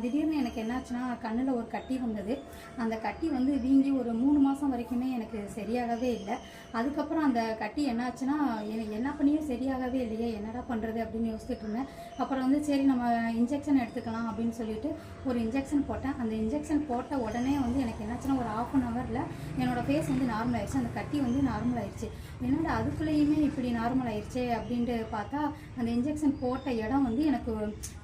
திடீர்னு எனக்கு என்னாச்சுன்னா கண்ணில் ஒரு கட்டி வந்தது. அந்த கட்டி வந்து வீங்கி ஒரு 3 மாதம் வரைக்குமே எனக்கு சரியாகவே இல்லை. அதுக்கப்புறம் அந்த கட்டி என்னாச்சுன்னா எனக்கு என்ன பண்ணியும் சரியாகவே இல்லையே, என்னடா பண்ணுறது அப்படின்னு யோசிச்சுட்டு இருந்தேன். அப்புறம் வந்து சரி நம்ம இன்ஜெக்ஷன் எடுத்துக்கலாம் அப்படின்னு சொல்லிட்டு ஒரு இன்ஜெக்ஷன் போட்டேன். அந்த இன்ஜெக்ஷன் போட்ட உடனே வந்து எனக்கு என்னாச்சுன்னா ஒரு 1/2 ஹவரில் என்னோடய ஃபேஸ் வந்து நார்மல் ஆயிடுச்சு. அந்த கட்டி வந்து நார்மல் ஆயிடுச்சு. என்னடா அதுக்குள்ளேயுமே இப்படி நார்மல் ஆயிடுச்சே அப்படின்ட்டு பார்த்தா அந்த இன்ஜெக்ஷன் போட்ட இடம் வந்து எனக்கு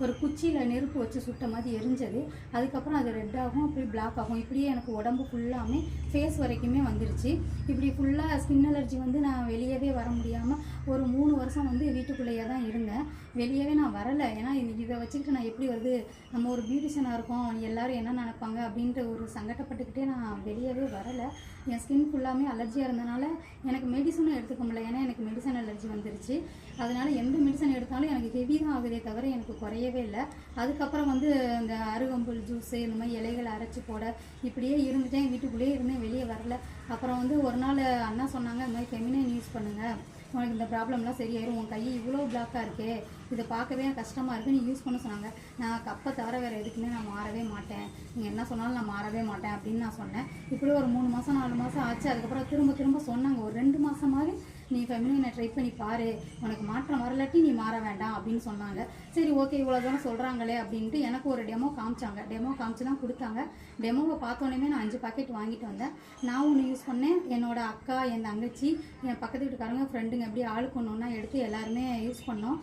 ஒரு குச்சியில் நெருப்பு வச்சு சுட்ட மாதிரி எரிஞ்சது. அதுக்கப்புறம் அது ரெட் ஆகும், அப்படி பிளாக் ஆகும். இப்படியே எனக்கு உடம்பு ஃபுல்லாமே ஃபேஸ் வரைக்குமே வந்துருச்சு. இப்படி ஃபுல்லாக ஸ்கின் அலர்ஜி வந்து நான் வெளியவே வர முடியாமல் ஒரு 3 வருஷம் வந்து வீட்டுக்குள்ளேயே தான் இருந்தேன். வெளியவே நான் வரலை. ஏன்னா இதை வச்சுக்கிட்டு நான் எப்படி வருது, நம்ம ஒரு பியூட்டிஷியனாக இருக்கோம், எல்லோரும் என்ன நினைப்பாங்க அப்படின்ட்டு ஒரு சங்கடப்பட்டுக்கிட்டே நான் வெளியவே வரலை. என் ஸ்கின் ஃபுல்லாமே அலர்ஜியாக இருந்தனால எனக்கு மெடிசனும் எடுத்துக்க முடியல. ஏன்னா எனக்கு மெடிசன் அலர்ஜி வந்துருச்சு. அதனால் எந்த மெடிசன் எடுத்தாலும் எனக்கு ஹெவி தான் ஆகுதே தவிர எனக்கு குறையவே இல்லை. அதுக்கப்புறம் வந்து இந்த அருகம்புல் ஜூஸு இந்த மாதிரி இலைகளை அரைச்சி போட இப்படியே இருந்துட்டேன். வீட்டுக்குள்ளேயே இருந்தேன், வெளியே வரல. அப்புறம் வந்து ஒரு நாள் அண்ணா சொன்னாங்க, இந்த மாதிரி ஃபெமினைன் யூஸ் பண்ணுங்கள், உனக்கு இந்த ப்ராப்ளம்லாம் சரியாயிரும், உன் கை இவ்வளோ பிளாக்காக இருக்கே, இதை பார்க்கவே கஷ்டமாக இருக்குது, நீ யூஸ் பண்ண சொன்னாங்க. நான் கப்பை தவிர வேறு எதுக்குமே நான் மாறவே மாட்டேன், நீங்கள் என்ன சொன்னாலும் நான் மாறவே மாட்டேன் அப்படின்னு நான் சொன்னேன். இப்படி ஒரு 3 மாதம் 4 மாதம் ஆச்சு. அதுக்கப்புறம் திரும்ப சொன்னாங்க, ஒரு 2 மாதமாவது நீ ஃபெமினைனை ட்ரை பண்ணி பாரு, உனக்கு மாற்றம் வரலாட்டி நீ மாற வேண்டாம் அப்படின்னு சொன்னாங்க. சரி ஓகே, இவ்வளோ தூரம் சொல்கிறாங்களே அப்படின்ட்டு எனக்கு ஒரு டெமோ காமிச்சாங்க. டெமோ காமிச்சு தான் கொடுத்தாங்க. டெமோவை பார்த்தோன்னே நான் 5 பாக்கெட் வாங்கிட்டு வந்தேன். நான் ஒன்று யூஸ் பண்ணேன், என்னோடய அக்கா, என் தங்கச்சி, என் பக்கத்து வீட்டுக்காரங்க, ஃப்ரெண்டுங்க, எப்படி ஆளுக்கு ஒன்று ஒன்றா எடுத்து எல்லாருமே யூஸ் பண்ணோம்.